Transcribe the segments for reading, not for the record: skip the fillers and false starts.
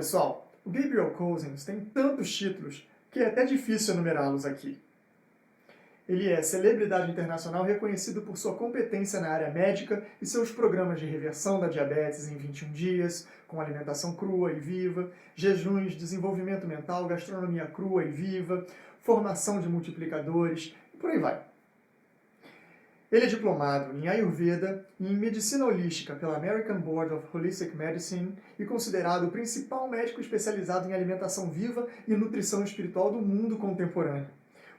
pessoal, o Gabriel Cousens tem tantos títulos que é até difícil enumerá-los aqui. Ele é celebridade internacional reconhecido por sua competência na área médica e seus programas de reversão da diabetes em 21 dias, com alimentação crua e viva, jejuns, desenvolvimento mental, gastronomia crua e viva, formação de multiplicadores, e por aí vai. Ele é diplomado em Ayurveda e em Medicina Holística pela American Board of Holistic Medicine e considerado o principal médico especializado em alimentação viva e nutrição espiritual do mundo contemporâneo.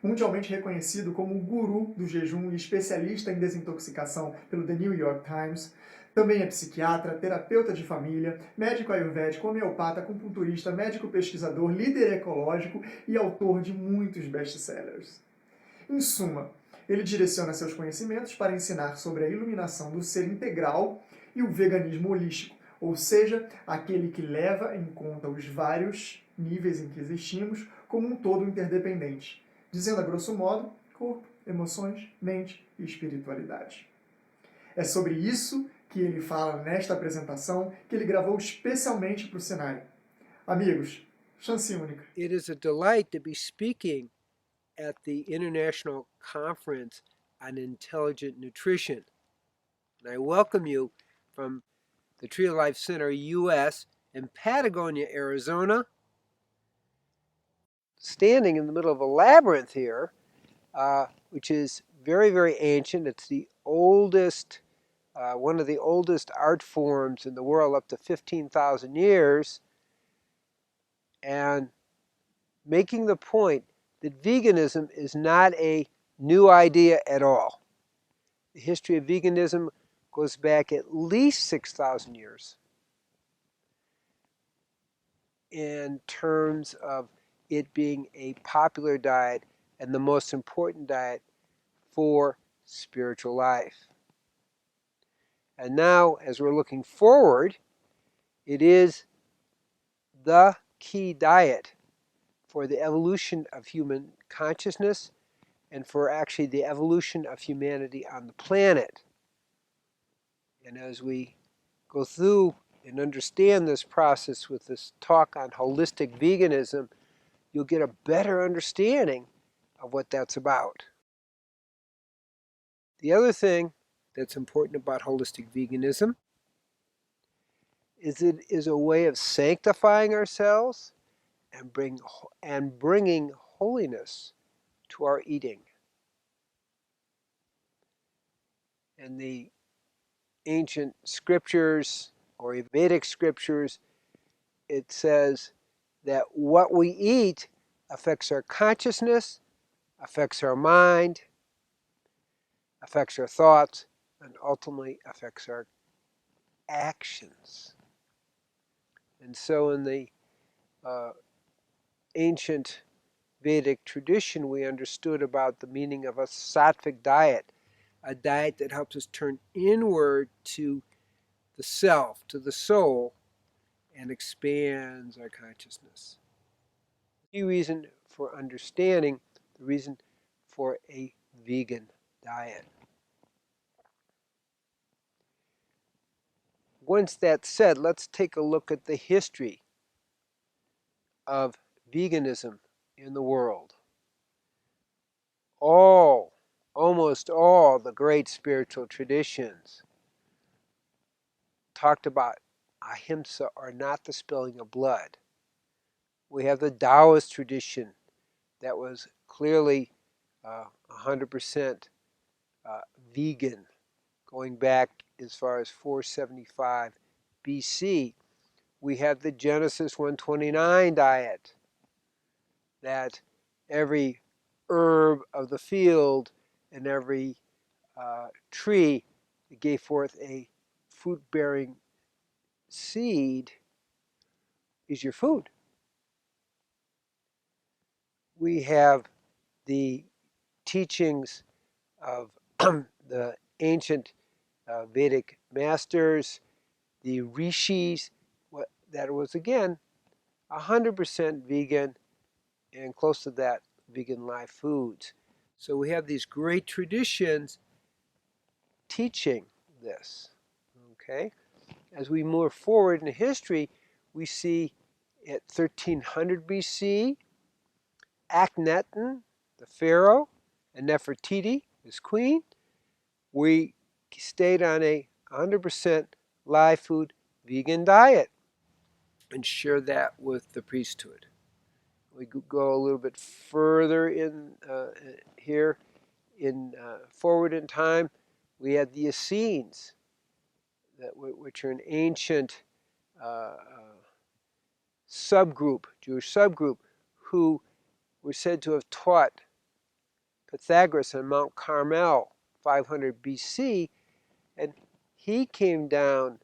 Mundialmente reconhecido como o guru do jejum e especialista em desintoxicação pelo The New York Times, também é psiquiatra, terapeuta de família, médico ayurvédico, homeopata, acupunturista, médico pesquisador, líder ecológico e autor de muitos best-sellers. Em suma, ele direciona seus conhecimentos para ensinar sobre a iluminação do ser integral e o veganismo holístico, ou seja, aquele que leva em conta os vários níveis em que existimos como um todo interdependente, dizendo a grosso modo, corpo, emoções, mente e espiritualidade. É sobre isso que ele fala nesta apresentação que ele gravou especialmente para o cenário. Amigos, chance única. It is a delight to be speaking at the International Conference on Intelligent Nutrition. And I welcome you from the Tree of Life Center, U.S., in Patagonia, Arizona, standing in the middle of a labyrinth here, which is very, very ancient. It's the oldest, one of the oldest art forms in the world, up to 15,000 years, and making the point that veganism is not a new idea at all. The history of veganism goes back at least 6,000 years in terms of it being a popular diet and the most important diet for spiritual life. And now, as we're looking forward, it is the key diet for the evolution of human consciousness and for actually the evolution of humanity on the planet. And as we go through and understand this process with this talk on holistic veganism, you'll get a better understanding of what that's about. The other thing that's important about holistic veganism is it is a way of sanctifying ourselves and bringing holiness to our eating. In the ancient scriptures or Vedic scriptures, it says that what we eat affects our consciousness, affects our mind, affects our thoughts, and ultimately affects our actions. And so in the ancient Vedic tradition, we understood about the meaning of a sattvic diet, a diet that helps us turn inward to the self, to the soul, and expands our consciousness. The key reason for understanding the reason for a vegan diet. Once that's said, let's take a look at the history of veganism in the world. Almost all the great spiritual traditions talked about ahimsa, or not the spilling of blood. We have the Taoist tradition that was clearly 100% vegan, going back as far as 475 BC. We have the Genesis 129 diet, that every herb of the field and every tree that gave forth a fruit-bearing seed is your food. We have the teachings of the ancient Vedic masters, the rishis, that was again 100% vegan and close to that vegan live foods. So we have these great traditions teaching this. Okay? As we move forward in history, we see at 1300 BC, Akhenaten, the pharaoh, and Nefertiti, his queen, we stayed on a 100% live food vegan diet and share that with the priesthood. We go a little bit further in here, forward in time. We had the Essenes, which are an ancient subgroup, Jewish subgroup, who were said to have taught Pythagoras on Mount Carmel, 500 BC, and he came down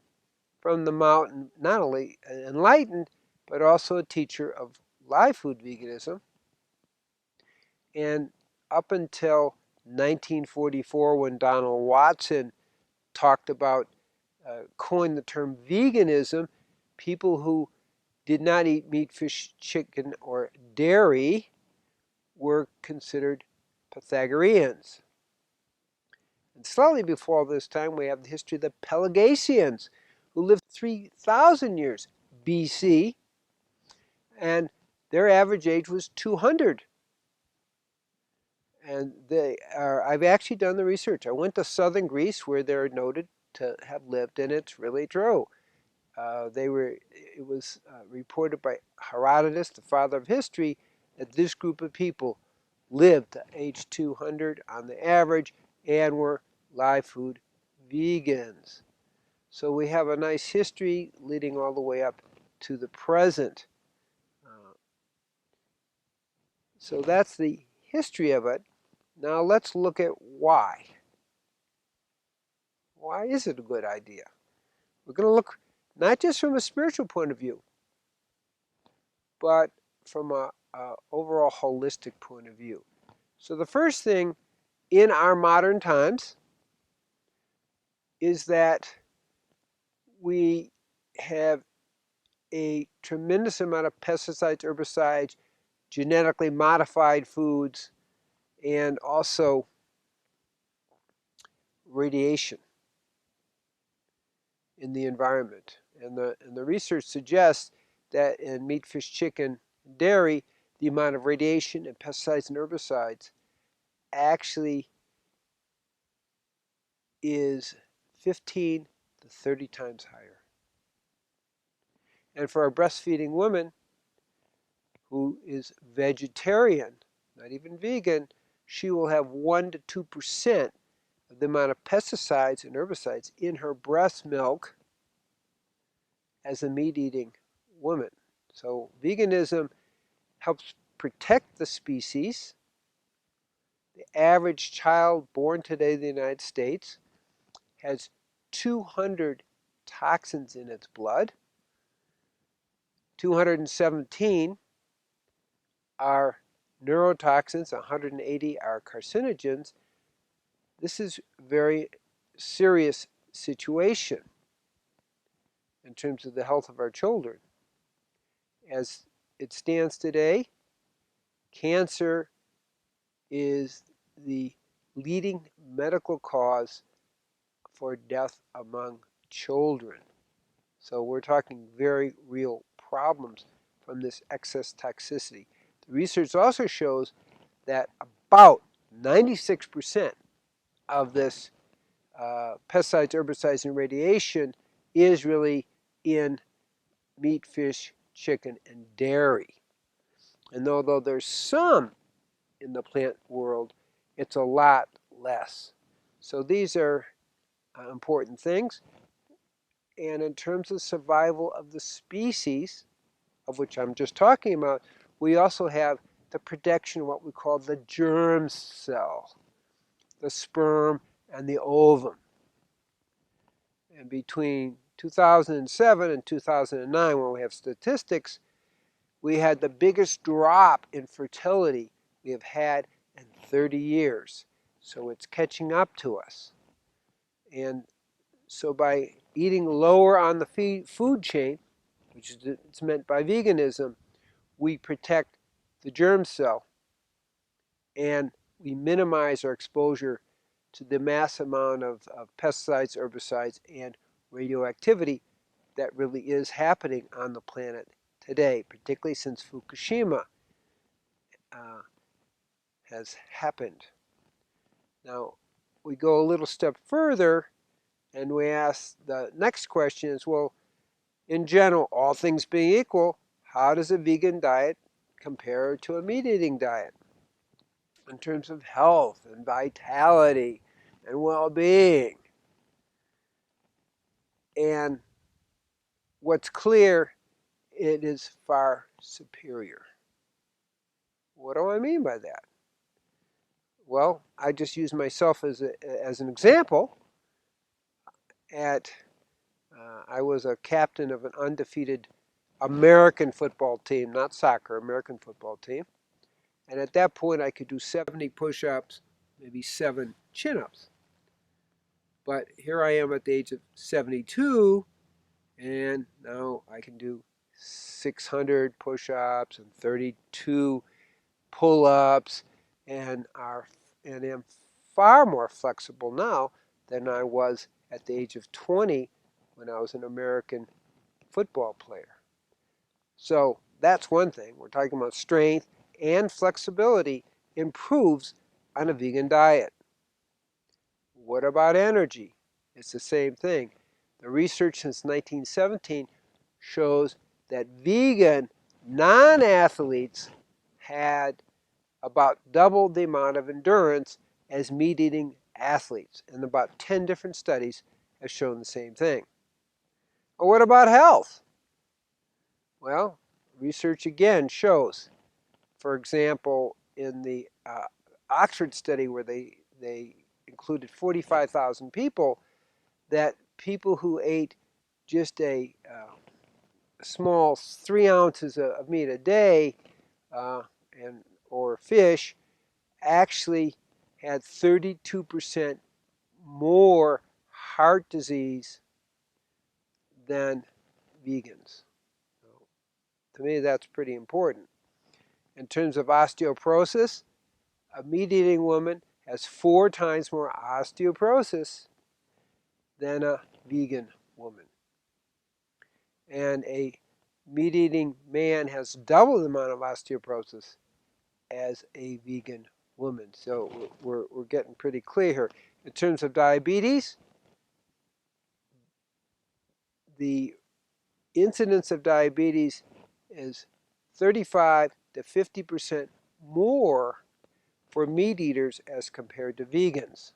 from the mountain not only enlightened, but also a teacher of live food veganism. And up until 1944, when Donald Watson talked about, coined the term veganism, people who did not eat meat, fish, chicken, or dairy were considered Pythagoreans. And slightly before this time, we have the history of the Pelagasians, who lived 3,000 years BC, and their average age was 200. And I've actually done the research. I went to southern Greece, where they're noted to have lived, and it's really true. It was reported by Herodotus, the father of history, that this group of people lived to age 200 on the average and were live food vegans. So we have a nice history leading all the way up to the present. So that's the history of it. Now let's look at why. Why is it a good idea? We're going to look not just from a spiritual point of view, but from an overall holistic point of view. So the first thing in our modern times is that we have a tremendous amount of pesticides, herbicides, genetically modified foods, and also radiation in the environment. And the research suggests that in meat, fish, chicken, dairy, the amount of radiation and pesticides and herbicides actually is 15 to 30 times higher. And for a breastfeeding woman who is vegetarian, not even vegan, she will have 1 to 2% of the amount of pesticides and herbicides in her breast milk as a meat-eating woman. So veganism helps protect the species. The average child born today in the United States has 200 toxins in its blood. 217 are neurotoxins, 180 are carcinogens. This is a very serious situation in terms of the health of our children. As it stands today, cancer is the leading medical cause for death among children. So we're talking very real problems from this excess toxicity. The research also shows that about 96% of this pesticides, herbicides, and radiation is really in meat, fish, chicken, and dairy. And although there's some in the plant world, it's a lot less. So these are important things. And in terms of survival of the species, of which I'm just talking about, we also have the protection of what we call the germ cell, the sperm and the ovum. And between 2007 and 2009, when we have statistics, we had the biggest drop in fertility we have had in 30 years. So it's catching up to us. And so by eating lower on the food chain, which is it's meant by veganism, we protect the germ cell and we minimize our exposure to the mass amount of pesticides, herbicides, and radioactivity that really is happening on the planet today, particularly since Fukushima has happened. Now, we go a little step further and we ask the next question is, well, in general, all things being equal, how does a vegan diet compare to a meat-eating diet in terms of health and vitality and well-being? And what's clear, it is far superior. What do I mean by that? Well, I just use myself as an example. I was a captain of an undefeated American football team, not soccer, American football team. And at that point, I could do 70 push-ups, maybe 7 chin-ups. But here I am at the age of 72, and now I can do 600 push-ups and 32 pull-ups, and am far more flexible now than I was at the age of 20 when I was an American football player. So that's one thing. We're talking about strength and flexibility improves on a vegan diet. What about energy? It's the same thing. The research since 1917 shows that vegan non-athletes had about double the amount of endurance as meat-eating athletes, and about 10 different studies have shown the same thing. Or what about health? Well, research again shows, for example, in the Oxford study where they included 45,000 people, that people who ate just a small 3 ounces of meat a day or fish actually had 32% more heart disease than vegans. So, to me, that's pretty important. In terms of osteoporosis, a meat-eating woman has 4 times more osteoporosis than a vegan woman. And a meat-eating man has double the amount of osteoporosis as a vegan woman. So we're getting pretty clear here. In terms of diabetes, the incidence of diabetes is 35 to 50% more for meat eaters as compared to vegans.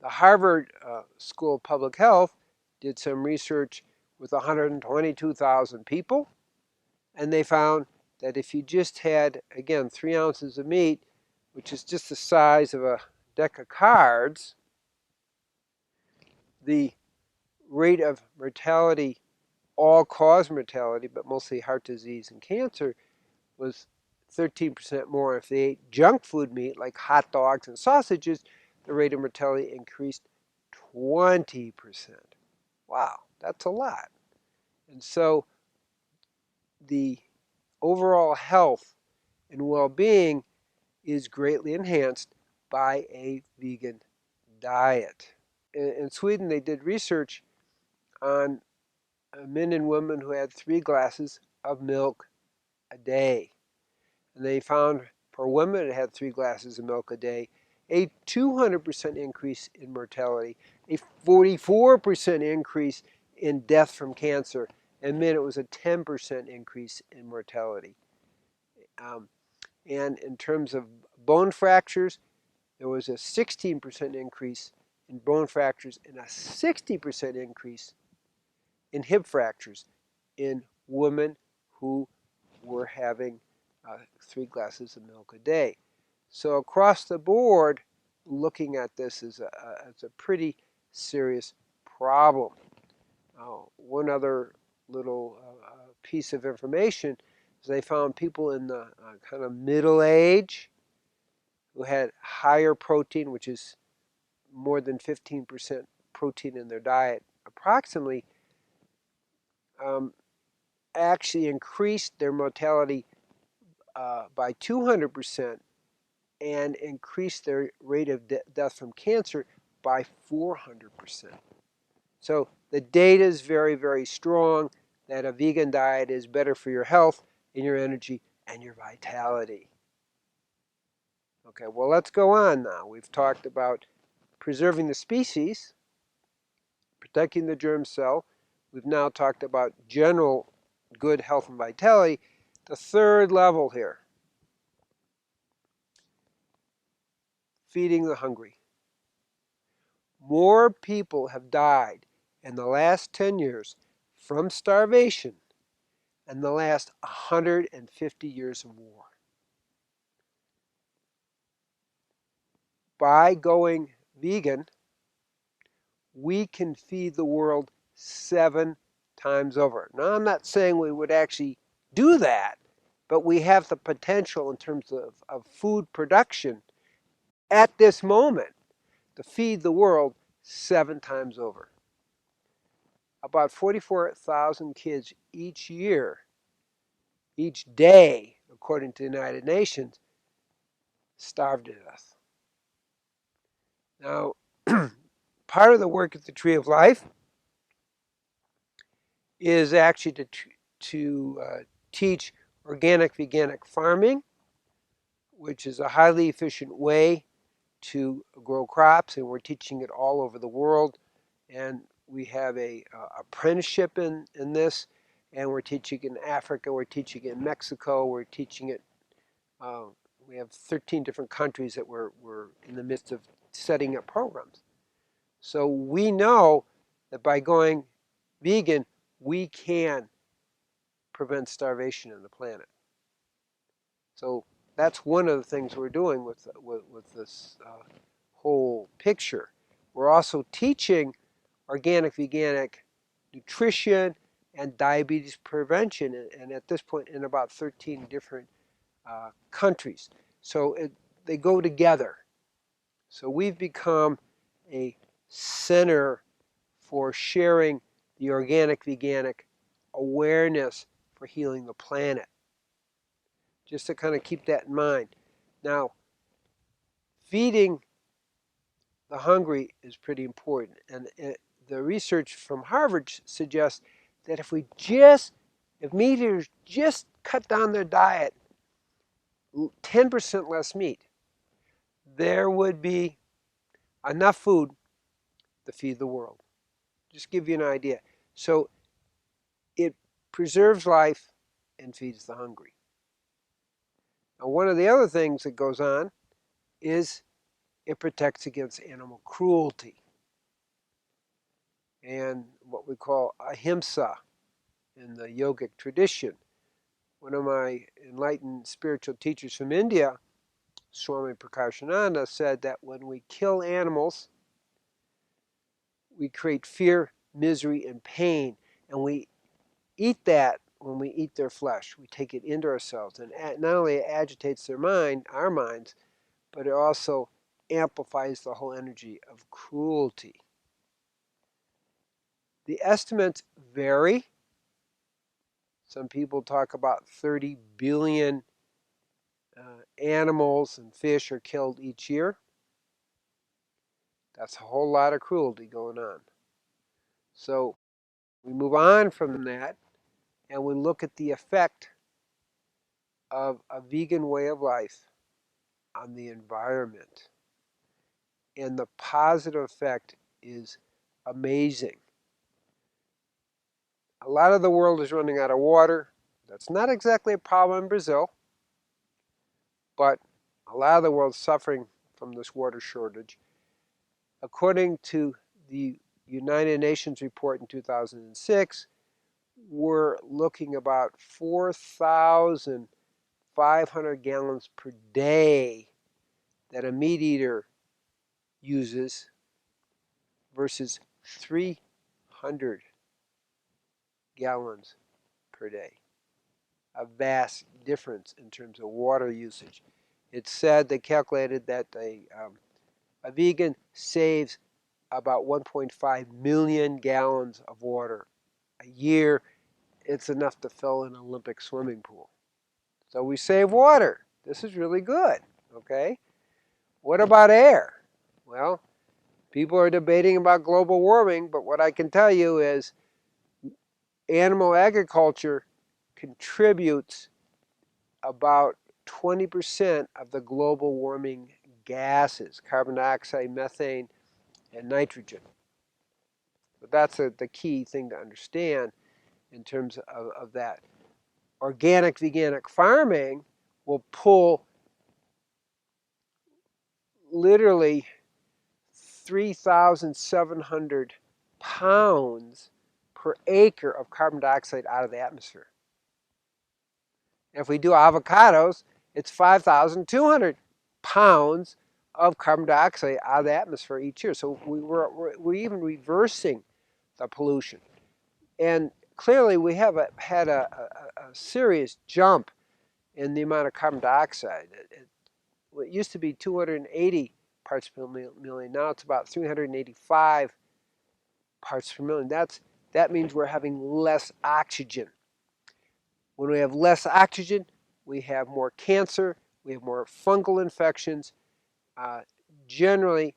The Harvard School of Public Health did some research with 122,000 people, and they found that if you just had, again, 3 ounces of meat, which is just the size of a deck of cards, the rate of mortality, all-cause mortality, but mostly heart disease and cancer, was 13% more. If they ate junk food meat like hot dogs and sausages, the rate of mortality increased 20%. Wow, that's a lot. And so the overall health and well-being is greatly enhanced by a vegan diet. In Sweden, they did research on men and women who had 3 glasses of milk a day. And they found for women that had 3 glasses of milk a day, a 200% increase in mortality, a 44% increase in death from cancer, and men it was a 10% increase in mortality. And in terms of bone fractures, there was a 16% increase in bone fractures and a 60% increase in hip fractures in women who were having 3 glasses of milk a day. So across the board, looking at this is a pretty serious problem. One other little piece of information is they found people in the kind of middle age who had higher protein, which is more than 15% protein in their diet, approximately, actually increased their mortality by 200% and increased their rate of death from cancer by 400%. So the data is very, very strong. that a vegan diet is better for your health and your energy and your vitality. Okay, well, let's go on now. We've talked about preserving the species, protecting the germ cell. We've now talked about general good health and vitality. The third level here, feeding the hungry. More people have died in the last 10 years from starvation than the last 150 years of war. By going vegan, we can feed the world 7 times over. Now, I'm not saying we would actually do that, but we have the potential in terms of food production at this moment to feed the world 7 times over. About 44,000 kids each year, each day, according to the United Nations, starve to death. Now, part of the work at the Tree of Life is actually to teach organic veganic farming, which is a highly efficient way to grow crops, and we're teaching it all over the world. And we have a apprenticeship in this, and we're teaching it in Africa, we're teaching it in Mexico, we're teaching it, we have 13 different countries that we're in the midst of setting up programs. So we know that by going vegan, we can prevent starvation on the planet. So that's one of the things we're doing with this whole picture. We're also teaching organic veganic nutrition and diabetes prevention, and at this point in about 13 different countries. So they go together. So we've become a center for sharing the organic veganic awareness for healing the planet. Just to kind of keep that in mind. Now, feeding the hungry is pretty important. And the research from Harvard suggests that if meat eaters just cut down their diet 10% less meat, there would be enough food to feed the world. Just give you an idea. So it preserves life and feeds the hungry. Now, one of the other things that goes on is it protects against animal cruelty and what we call ahimsa in the yogic tradition. One of my enlightened spiritual teachers from India, Swami Prakashananda, said that when we kill animals, we create fear, misery, and pain, and we eat that when we eat their flesh. We take it into ourselves, and not only it agitates our minds, but it also amplifies the whole energy of cruelty. The estimates vary. Some people talk about 30 billion animals and fish are killed each year. That's a whole lot of cruelty going on. So we move on from that and we look at the effect of a vegan way of life on the environment. And the positive effect is amazing. A lot of the world is running out of water. That's not exactly a problem in Brazil, but a lot of the world is suffering from this water shortage. According to the United Nations report in 2006, we're looking about 4,500 gallons per day that a meat eater uses versus 300 gallons per day. A vast difference in terms of water usage. It's said, they calculated that a vegan saves about 1.5 million gallons of water a year. It's enough to fill an Olympic swimming pool. So we save water. This is really good, okay? What about air? Well, people are debating about global warming, but what I can tell you is animal agriculture contributes about 20% of the global warming gases, carbon dioxide, methane, and nitrogen. But that's the key thing to understand in terms of that. Organic, veganic farming will pull literally 3,700 pounds per acre of carbon dioxide out of the atmosphere. If we do avocados, it's 5,200 pounds of carbon dioxide out of the atmosphere each year. So we're even reversing the pollution. And clearly we have had a serious jump in the amount of carbon dioxide. It used to be 280 parts per million. Now it's about 385 parts per million. That means we're having less oxygen. When we have less oxygen, we have more cancer, we have more fungal infections. Generally,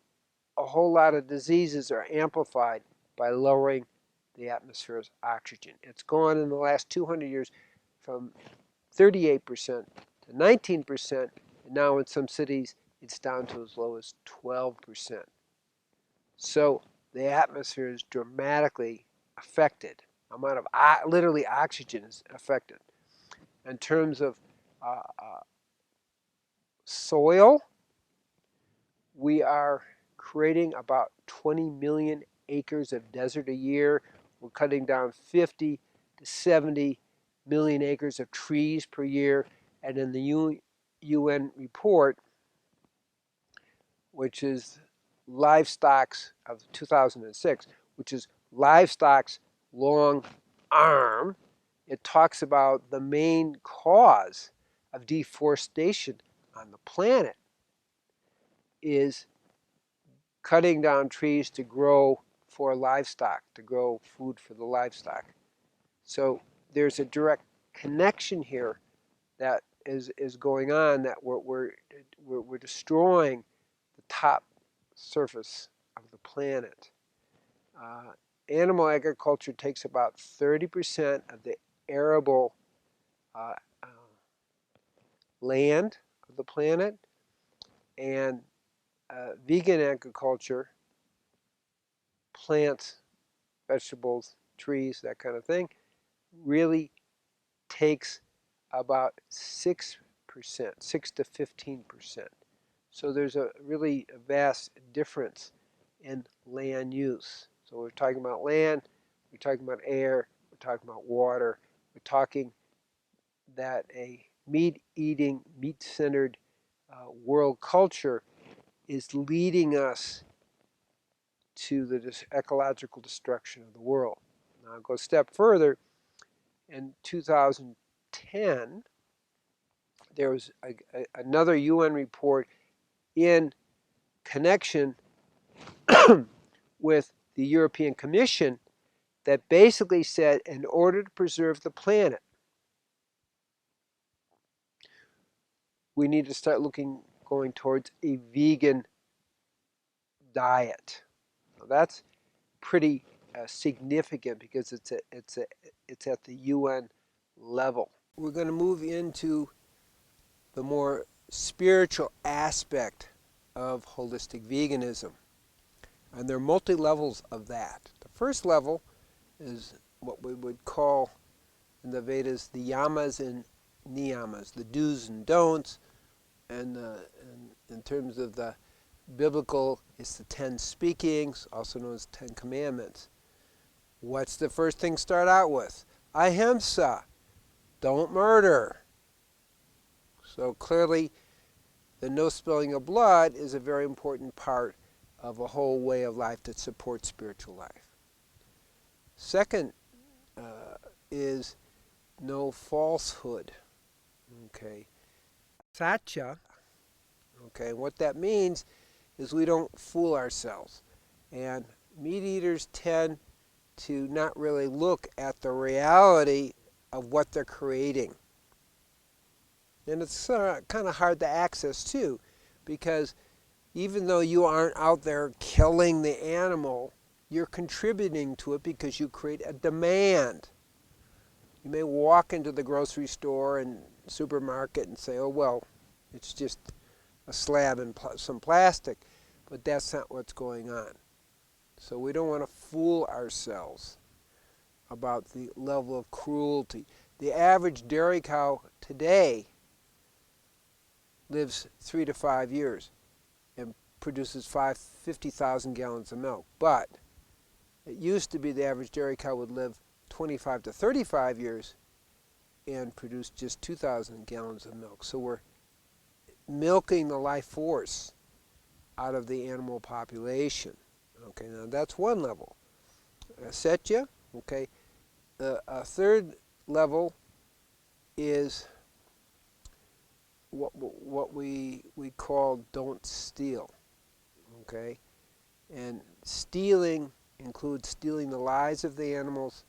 a whole lot of diseases are amplified by lowering the atmosphere's oxygen. It's gone in the last 200 years from 38% to 19%, and now in some cities it's down to as low as 12%. So the atmosphere is dramatically affected. The amount of literally oxygen is affected. In terms of soil, we are creating about 20 million acres of desert a year. We're cutting down 50 to 70 million acres of trees per year. And in the UN report, which is Livestock's of 2006, which is Livestock's long arm, it talks about the main cause of deforestation on the planet is cutting down trees to grow for livestock, to grow food for the livestock. So there's a direct connection here that is going on, that we're destroying the top surface of the planet. Animal agriculture takes about 30% of the arable land of the planet, and vegan agriculture, plants, vegetables, trees, that kind of thing, really takes about 6%, 6 to 15%. So there's a really vast difference in land use. So we're talking about land, we're talking about air, we're talking about water, we're talking that a meat-eating, meat-centered world culture is leading us to the ecological destruction of the world. Now I'll go a step further. In 2010, there was another UN report in connection with the European Commission that basically said, in order to preserve the planet, we need to start going towards a vegan diet. Now that's pretty significant because it's at the UN level. We're going to move into the more spiritual aspect of holistic veganism, and there are multi-levels of that. The first level is what we would call in the Vedas the yamas and niyamas, the do's and don'ts, and in terms of the biblical, it's the 10 speakings, also known as 10 commandments. What's the first thing start out with? Ahimsa, don't murder. So clearly, the no spilling of blood is a very important part of a whole way of life that supports spiritual life. Second is no falsehood. Okay. Satya. Okay, what that means is we don't fool ourselves. And meat eaters tend to not really look at the reality of what they're creating. And it's kind of hard to access too, because even though you aren't out there killing the animal, you're contributing to it because you create a demand. You may walk into the grocery store and supermarket and say, oh, well, it's just a slab and some plastic, but that's not what's going on. So we don't want to fool ourselves about the level of cruelty. The average dairy cow today lives 3 to 5 years and produces 50,000 gallons of milk. But it used to be the average dairy cow would live 25 to 35 years and produce just 2,000 gallons of milk. So we're milking the life force out of the animal population. Okay, now that's one level. Setya, okay. A third level is what we call don't steal. Okay, and stealing includes stealing the lives of the animals,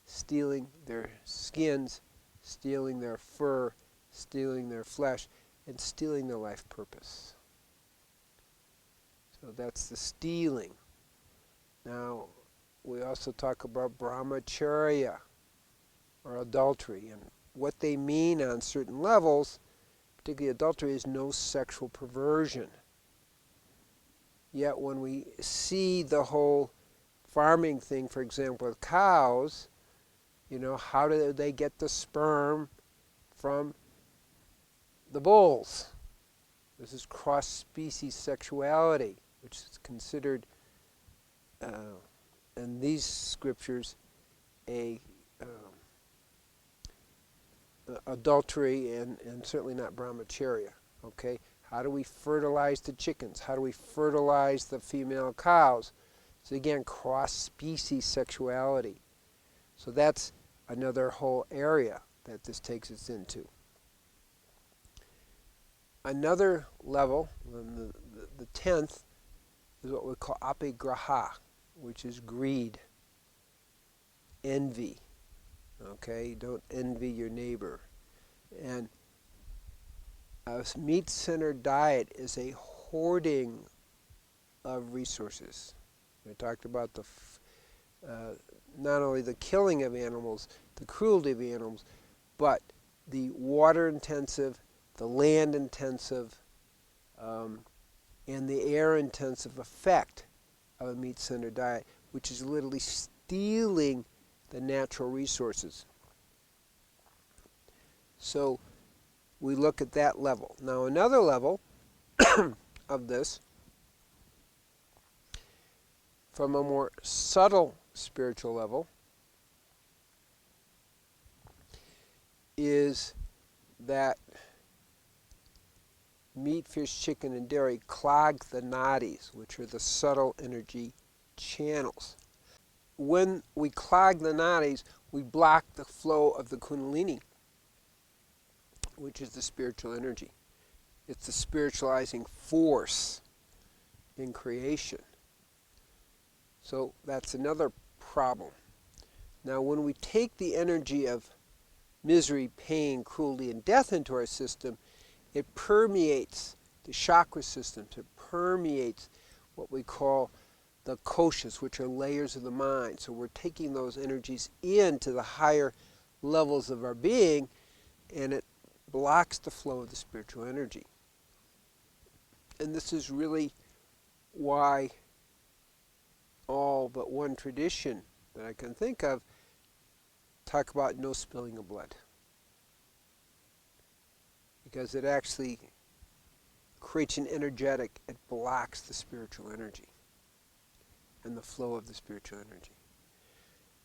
stealing their skins, stealing their fur, stealing their flesh, and stealing their life purpose. So that's the stealing. Now, we also talk about brahmacharya, or adultery, and what they mean on certain levels, particularly adultery, is no sexual perversion. Yet when we see the whole farming thing, for example, with cows, you know, how do they get the sperm from the bulls? This is cross-species sexuality, which is considered, in these scriptures, adultery and certainly not brahmacharya. Okay, how do we fertilize the chickens? How do we fertilize the female cows? So again, cross-species sexuality. So that's another whole area that this takes us into. Another level, the 10th, is what we call apigraha, which is greed, envy. Okay, don't envy your neighbor. And a meat-centered diet is a hoarding of resources. We talked about the not only the killing of animals, the cruelty of animals, but the water-intensive, the land-intensive, and the air-intensive effect of a meat-centered diet, which is literally stealing the natural resources. So we look at that level. Now another level of this, from a more subtle spiritual level, is that meat, fish, chicken, and dairy clog the nadis, which are the subtle energy channels. When we clog the nadis, we block the flow of the kundalini, which is the spiritual energy. It's the spiritualizing force in creation. So that's another problem. Now, when we take the energy of misery, pain, cruelty, and death into our system, it permeates the chakra system, it permeates what we call the koshas, which are layers of the mind. So we're taking those energies into the higher levels of our being, and it blocks the flow of the spiritual energy. And this is really why all but one tradition that I can think of talk about no spilling of blood. Because it actually creates an energetic, it blocks the spiritual energy and the flow of the spiritual energy.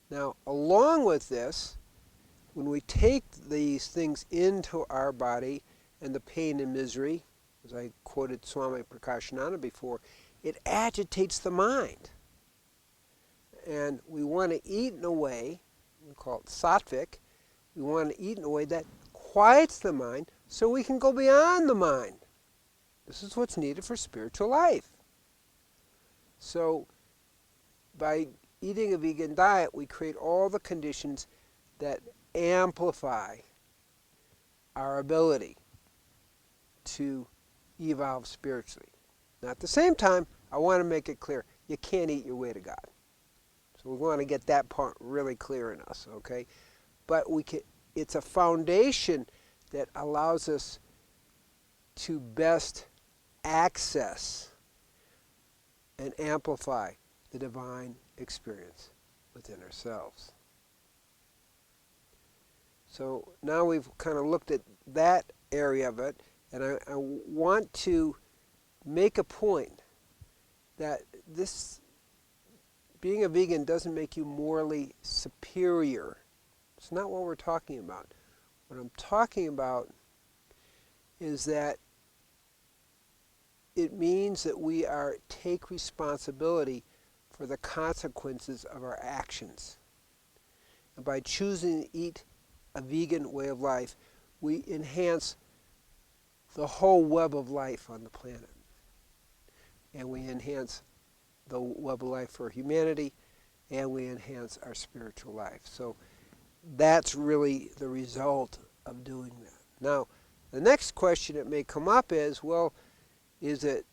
Now, along with this, when we take these things into our body and the pain and misery, as I quoted Swami Prakashananda before, it agitates the mind. And we want to eat in a way, we call it sattvic, we want to eat in a way that quiets the mind so we can go beyond the mind. This is what's needed for spiritual life. So by eating a vegan diet, we create all the conditions that amplify our ability to evolve spiritually. Now at the same time, I want to make it clear, you can't eat your way to God. So we want to get that part really clear in us, okay? but it's a foundation that allows us to best access and amplify the divine experience within ourselves. So now we've kind of looked at that area of it, and I want to make a point that this being a vegan doesn't make you morally superior. It's not what we're talking about. What I'm talking about is that it means that we take responsibility for the consequences of our actions. And by choosing to eat a vegan way of life, we enhance the whole web of life on the planet. And we enhance the web of life for humanity, and we enhance our spiritual life. So that's really the result of doing that. Now, the next question that may come up is, well, is it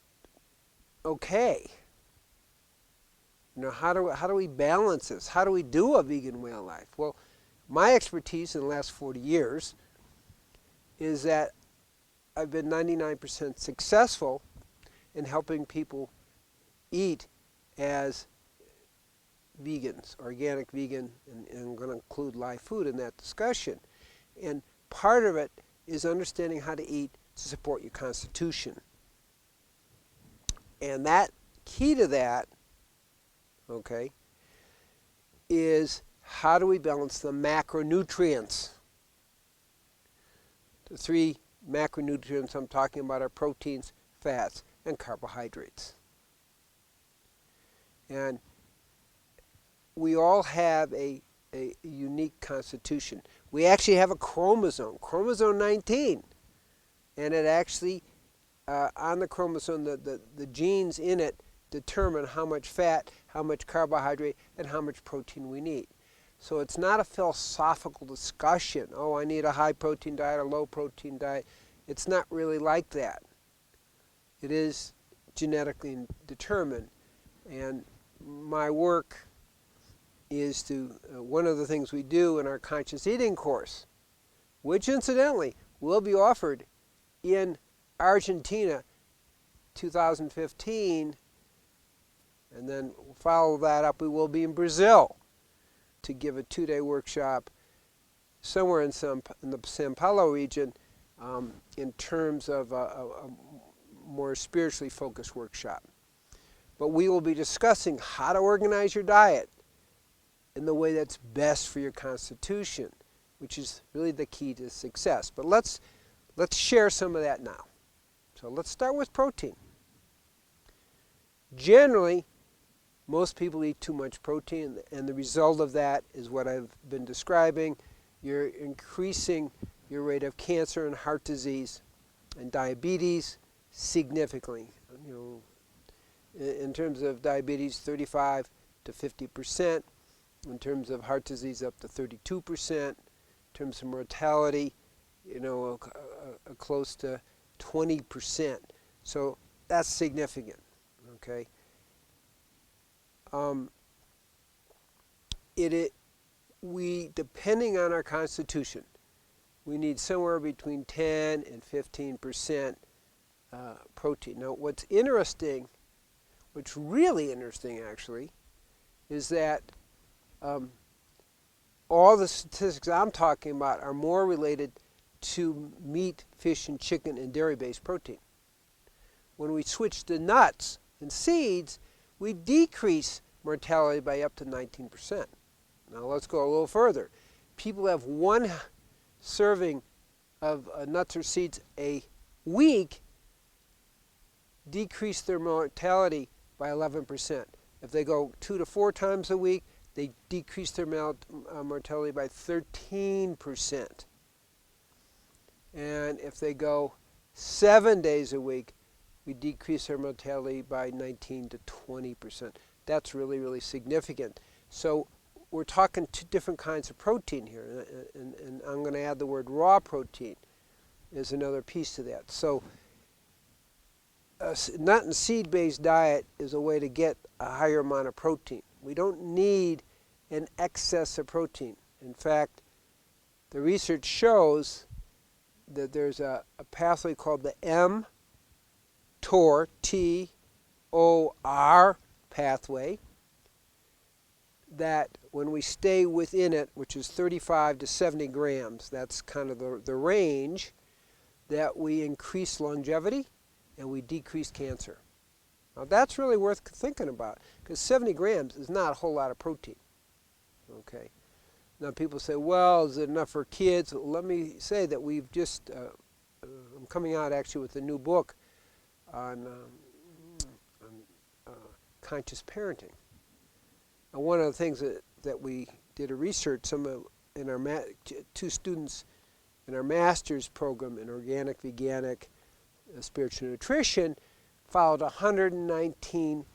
okay? You know, how do we balance this? How do we do a vegan way of life? Well, my expertise in the last 40 years is that I've been 99% successful in helping people eat as vegans, organic vegan, and I'm going to include live food in that discussion. And part of it is understanding how to eat to support your constitution. And that key to that, okay, is how do we balance the macronutrients? The three macronutrients I'm talking about are proteins, fats, and carbohydrates. And we all have a unique constitution. We actually have a chromosome 19, and it actually, on the chromosome, the genes in it determine how much fat, how much carbohydrate, and how much protein we need. So it's not a philosophical discussion, oh, I need a high protein diet, a low protein diet. It's not really like that. It is genetically determined. And my work is to, one of the things we do in our conscious eating course, which incidentally will be offered in Argentina 2015, and then follow that up, we will be in Brazil to give a 2-day workshop somewhere in the Sao Paulo region in terms of a more spiritually focused workshop. But we will be discussing how to organize your diet in the way that's best for your constitution, which is really the key to success. But let's share some of that now. So let's start with protein. Generally, most people eat too much protein, and the result of that is what I've been describing. You're increasing your rate of cancer and heart disease and diabetes significantly. You know, in terms of diabetes, 35 to 50%. In terms of heart disease, up to 32%. In terms of mortality, you know, close to 20%. So that's significant. Okay. We, depending on our constitution, we need somewhere between 10 and 15% protein. Now, what's really interesting actually, is that all the statistics I'm talking about are more related to meat, fish, and chicken and dairy-based protein. When we switch to nuts and seeds, we decrease mortality by up to 19%. Now let's go a little further. People have one serving of nuts or seeds a week, decrease their mortality by 11%. If they go 2 to 4 times a week, they decrease their mortality by 13%. And if they go 7 days a week, we decrease their mortality by 19 to 20%. That's really, really significant. So we're talking 2 different kinds of protein here, and I'm going to add the word raw protein is another piece to that. So a nut and seed-based diet is a way to get a higher amount of protein. We don't need an excess of protein. In fact, the research shows that there's a pathway called the mTOR, T-O-R pathway, that when we stay within it, which is 35 to 70 grams, that's kind of the range, that we increase longevity and we decrease cancer. Now that's really worth thinking about, because 70 grams is not a whole lot of protein. Okay. Now people say, well, is it enough for kids? Well, let me say that we've just, I'm coming out actually with a new book on conscious parenting. And one of the things that we did a research, in our two students in our master's program in organic, veganic, spiritual nutrition, followed 119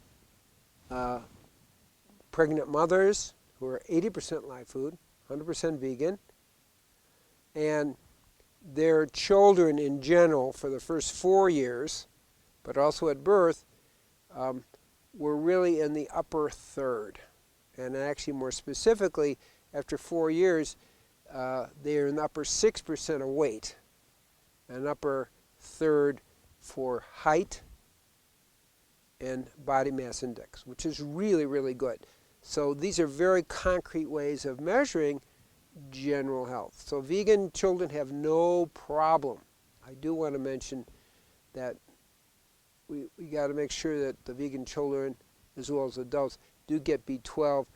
pregnant mothers who are 80% live food, 100% vegan, and their children in general for the first 4 years, but also at birth, were really in the upper third. And actually more specifically, after 4 years, they're in the upper 6% of weight, an upper third for height and body mass index, which is really, really good. So these are very concrete ways of measuring general health. So vegan children have no problem. I do want to mention that we got to make sure that the vegan children, as well as adults, do get B12.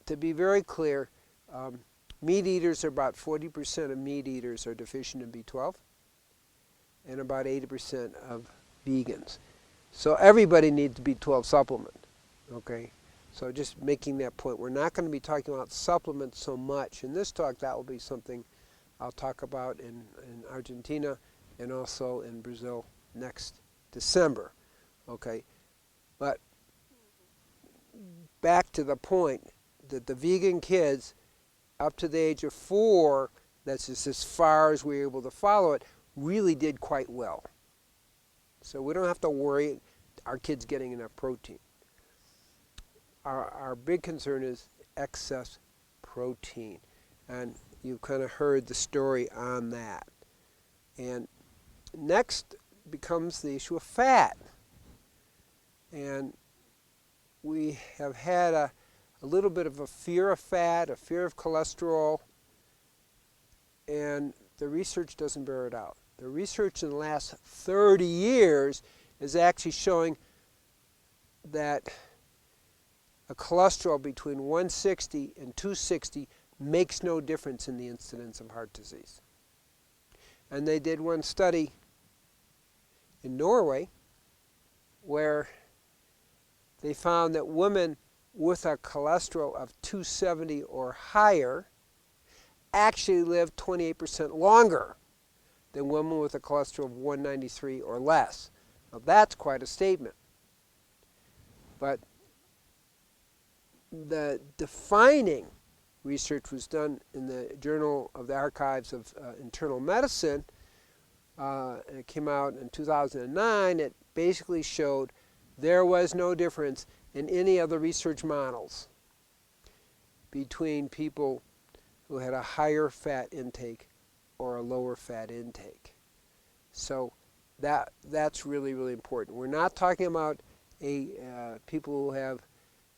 To be very clear, meat eaters are about 40% of meat eaters are deficient in B12, and about 80% of vegans. So everybody needs a B12 supplement, okay? So just making that point. We're not going to be talking about supplements so much in this talk. That will be something I'll talk about in Argentina and also in Brazil next December, okay? But back to the point that the vegan kids up to the age of 4, that's just as far as we were able to follow it, really did quite well. So we don't have to worry our kids getting enough protein. Our big concern is excess protein. And you've kind of heard the story on that. And next becomes the issue of fat. And we have had a little bit of a fear of fat, a fear of cholesterol, and the research doesn't bear it out. The research in the last 30 years is actually showing that a cholesterol between 160 and 260 makes no difference in the incidence of heart disease. And they did one study in Norway where they found that women with a cholesterol of 270 or higher actually live 28% longer than women with a cholesterol of 193 or less. Now that's quite a statement. But the defining research was done in the Journal of the Archives of Internal Medicine. It came out in 2009. It basically showed there was no difference in any of the research models between people who had a higher fat intake or a lower fat intake. So that's really, really important. We're not talking about people who have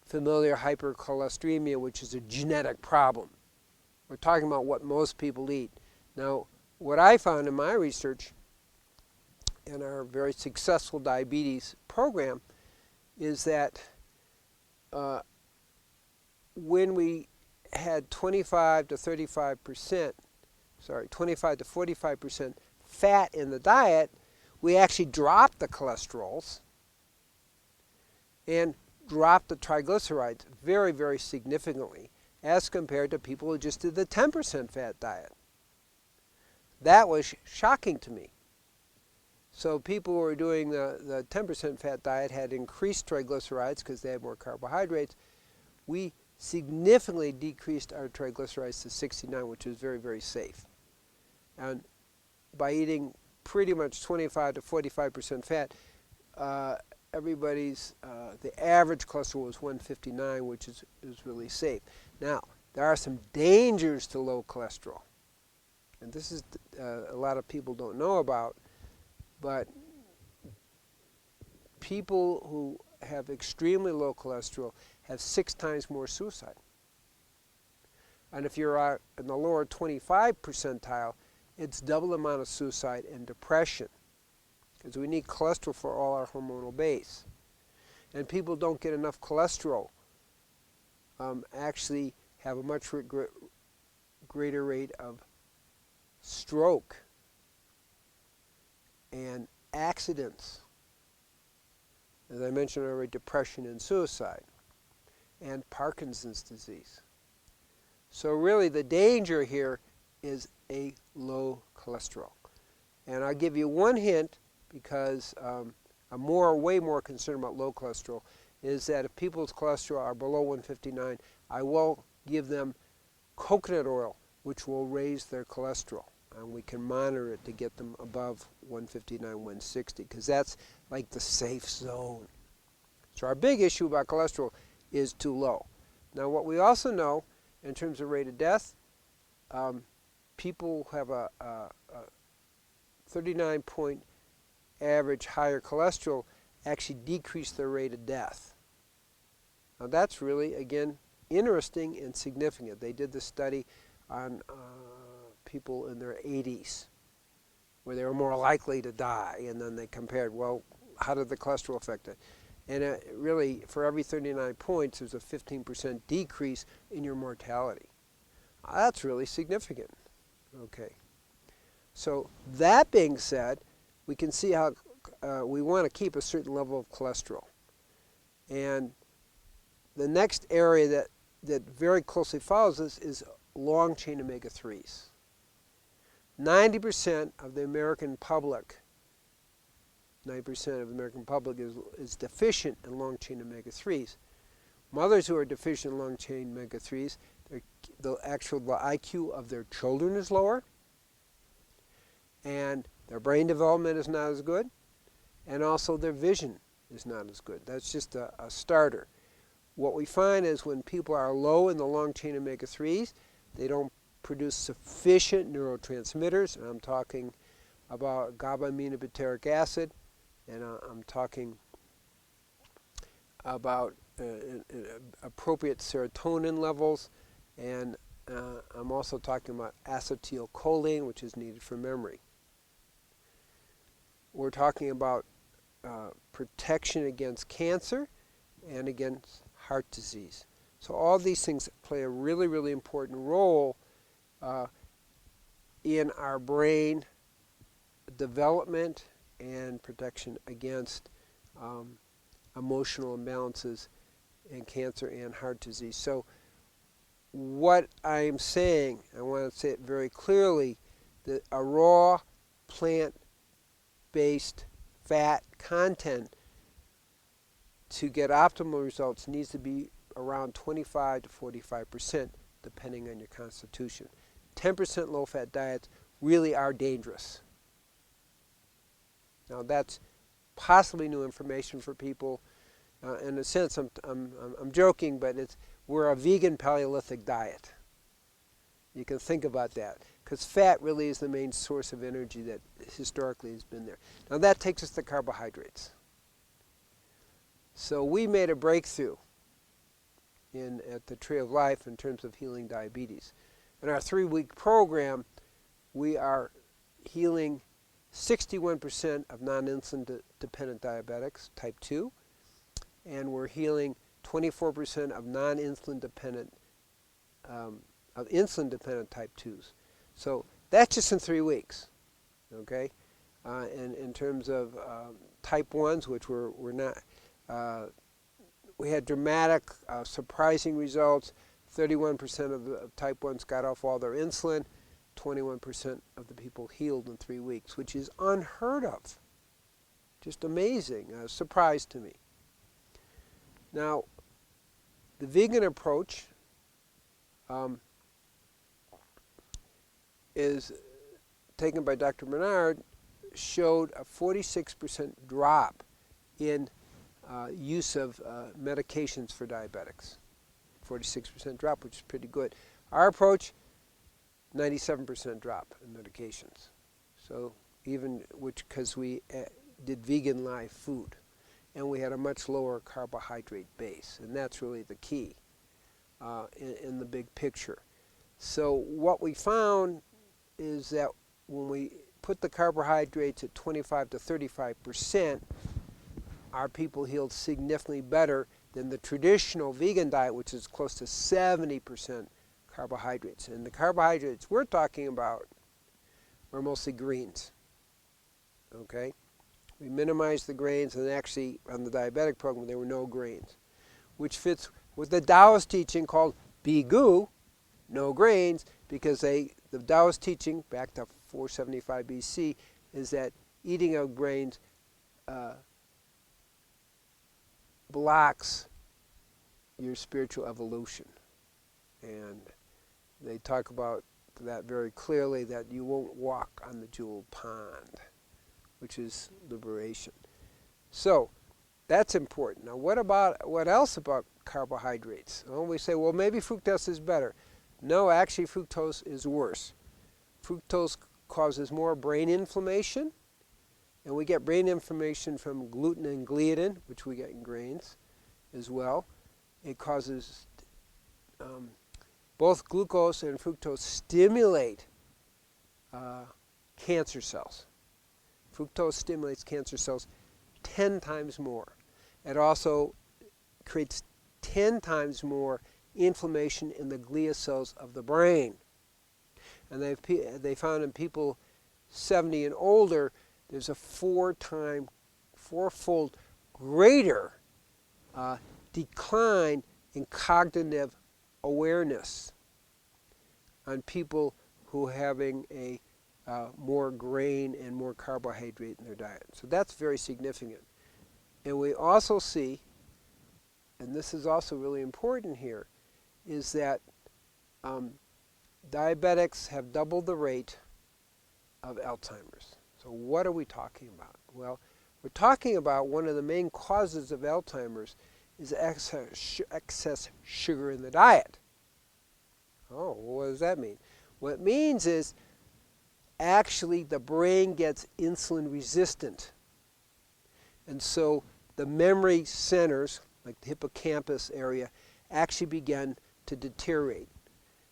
familial hypercholesteremia, which is a genetic problem. We're talking about what most people eat. Now, what I found in my research in our very successful diabetes program is that when we had 25 to 45% fat in the diet, we actually dropped the cholesterols and dropped the triglycerides very, very significantly as compared to people who just did the 10% fat diet. That was shocking to me. So people who were doing the 10% fat diet had increased triglycerides because they had more carbohydrates. We significantly decreased our triglycerides to 69, which is very, very safe. And by eating pretty much 25 to 45% fat, the average cholesterol was 159, which is really safe. Now, there are some dangers to low cholesterol. and this is a lot of people don't know about, but people who have extremely low cholesterol have 6 times more suicide. And if you're in the lower 25 percentile, it's double the amount of suicide and depression, because we need cholesterol for all our hormonal base. And people who don't get enough cholesterol actually have a much greater rate of stroke and accidents, as I mentioned already, depression and suicide, and Parkinson's disease. So really the danger here is a low cholesterol. And I'll give you one hint, because I'm way more concerned about low cholesterol, is that if people's cholesterol are below 159, I will give them coconut oil, which will raise their cholesterol. And we can monitor it to get them above 159, 160, because that's like the safe zone. So our big issue about cholesterol is too low. Now what we also know in terms of rate of death, people who have a 39-point average higher cholesterol actually decrease their rate of death. Now that's really, again, interesting and significant. They did this study on people in their 80s, where they were more likely to die, and then they compared, well, how did the cholesterol affect it? And really, for every 39 points, there's a 15% decrease in your mortality. That's really significant. Okay. So that being said, we can see how we want to keep a certain level of cholesterol. And the next area that very closely follows this is long-chain omega-3s. 90% of the American public, 90% of the American public is deficient in long-chain omega-3s. Mothers who are deficient in long-chain omega-3s, the IQ of their children is lower, and their brain development is not as good, and also their vision is not as good. That's just a starter. What we find is when people are low in the long-chain omega-3s, they don't produce sufficient neurotransmitters, and I'm talking about GABA-aminobutyric acid, and I'm talking about appropriate serotonin levels, and I'm also talking about acetylcholine, which is needed for memory. We're talking about protection against cancer and against heart disease. So all these things play a really, really important role in our brain development and protection against emotional imbalances and cancer and heart disease. So what I'm saying, I want to say it very clearly, that a raw plant-based fat content to get optimal results needs to be around 25 to 45%, depending on your constitution. 10% low-fat diets really are dangerous. Now that's possibly new information for people. In a sense, I'm joking, but we're a vegan Paleolithic diet. You can think about that, because fat really is the main source of energy that historically has been there. Now that takes us to carbohydrates. So we made a breakthrough at the Tree of Life in terms of healing diabetes. In our 3-week program, we are healing 61% of non-insulin dependent diabetics, type 2, and we're healing 24% of non-insulin dependent, of insulin dependent type 2s. So that's just in 3 weeks, okay? And in terms of type 1s, which we're not, we had dramatic, surprising results. 31% of the type 1s got off all their insulin. 21% of the people healed in 3 weeks, which is unheard of. Just amazing, a surprise to me. Now, the vegan approach is taken by Dr. Bernard, showed a 46% drop in use of medications for diabetics. 46% drop, which is pretty good. Our approach, 97% drop in medications. So even because we did vegan live food, and we had a much lower carbohydrate base, and that's really the key in the big picture. So what we found is that when we put the carbohydrates at 25 to 35%, our people healed significantly better than the traditional vegan diet, which is close to 70% carbohydrates. And the carbohydrates we're talking about are mostly greens. Okay? We minimized the grains, and actually on the diabetic program there were no grains, which fits with the Taoist teaching called Bigu, no grains, because the Taoist teaching back to 475 BC is that eating of grains blocks your spiritual evolution. And they talk about that very clearly, that you won't walk on the jeweled pond, which is liberation. So that's important. Now what else about carbohydrates? Well, we say, well, maybe fructose is better. No, actually fructose is worse. Fructose causes more brain inflammation, and we get brain inflammation from gluten and gliadin, which we get in grains as well. It causes both glucose and fructose stimulate cancer cells. Fructose stimulates cancer cells 10 times more. It also creates 10 times more inflammation in the glia cells of the brain. And they found in people 70 and older, there's a fourfold greater decline in cognitive awareness on people who are having a more grain and more carbohydrate in their diet. So that's very significant. And we also see, and this is also really important here, is that diabetics have doubled the rate of Alzheimer's. So what are we talking about? Well, we're talking about one of the main causes of Alzheimer's is excess sugar in the diet. Oh, well, what does that mean? What it means is actually the brain gets insulin resistant. And so the memory centers, like the hippocampus area, actually begin to deteriorate.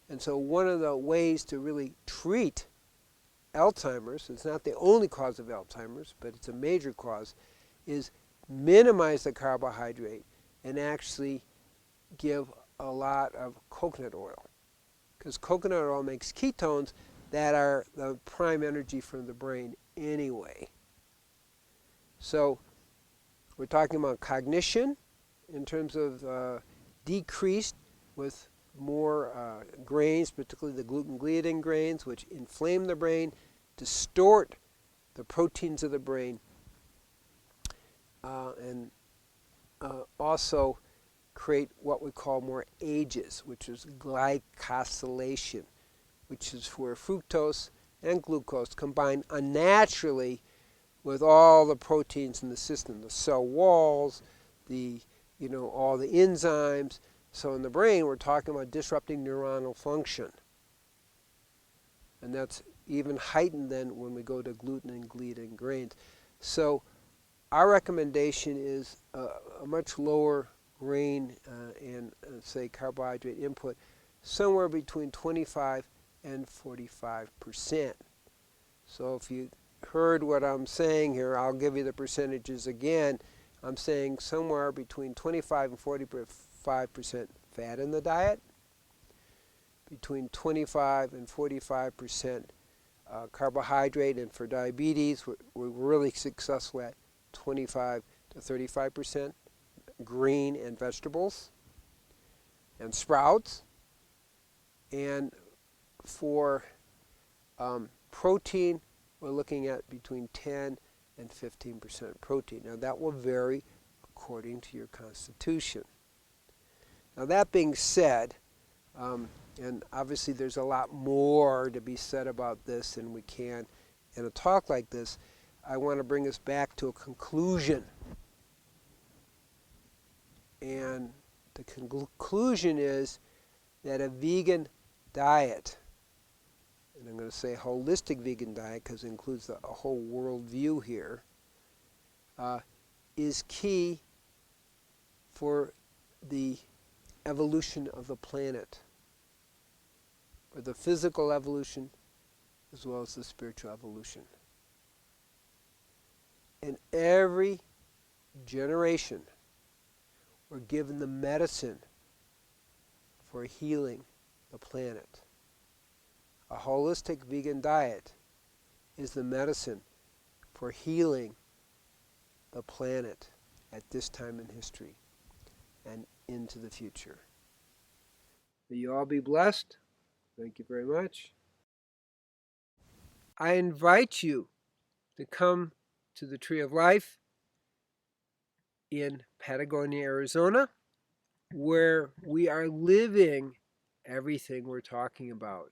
And so one of the ways to really treat Alzheimer's, it's not the only cause of Alzheimer's, but it's a major cause, is minimize the carbohydrate and actually give a lot of coconut oil. Because coconut oil makes ketones that are the prime energy for the brain anyway. So we're talking about cognition in terms of decreased with more grains, particularly the gluten gliadin grains, which inflame the brain, distort the proteins of the brain, and also create what we call more ages, which is glycosylation, which is where fructose and glucose combine unnaturally with all the proteins in the system, the cell walls, all the enzymes. So in the brain, we're talking about disrupting neuronal function. And that's even heightened then when we go to gluten and gliadin grains. So our recommendation is a much lower grain and, say, carbohydrate input, somewhere between 25 and 45%. So if you heard what I'm saying here, I'll give you the percentages again. I'm saying somewhere between 25 and 45% fat in the diet, between 25 and 45% carbohydrate, and for diabetes, we're really successful at 25 to 35% green and vegetables and sprouts. And for protein, we're looking at between 10 and 15% protein. Now that will vary according to your constitution. Now that being said, and obviously there's a lot more to be said about this than we can in a talk like this, I want to bring us back to a conclusion. And the conclusion is that a vegan diet and I'm going to say holistic vegan diet because it includes a whole world view here, is key for the evolution of the planet, for the physical evolution as well as the spiritual evolution. In every generation, we're given the medicine for healing the planet. A holistic vegan diet is the medicine for healing the planet at this time in history and into the future. May you all be blessed. Thank you very much. I invite you to come to the Tree of Life in Patagonia, Arizona, where we are living everything we're talking about.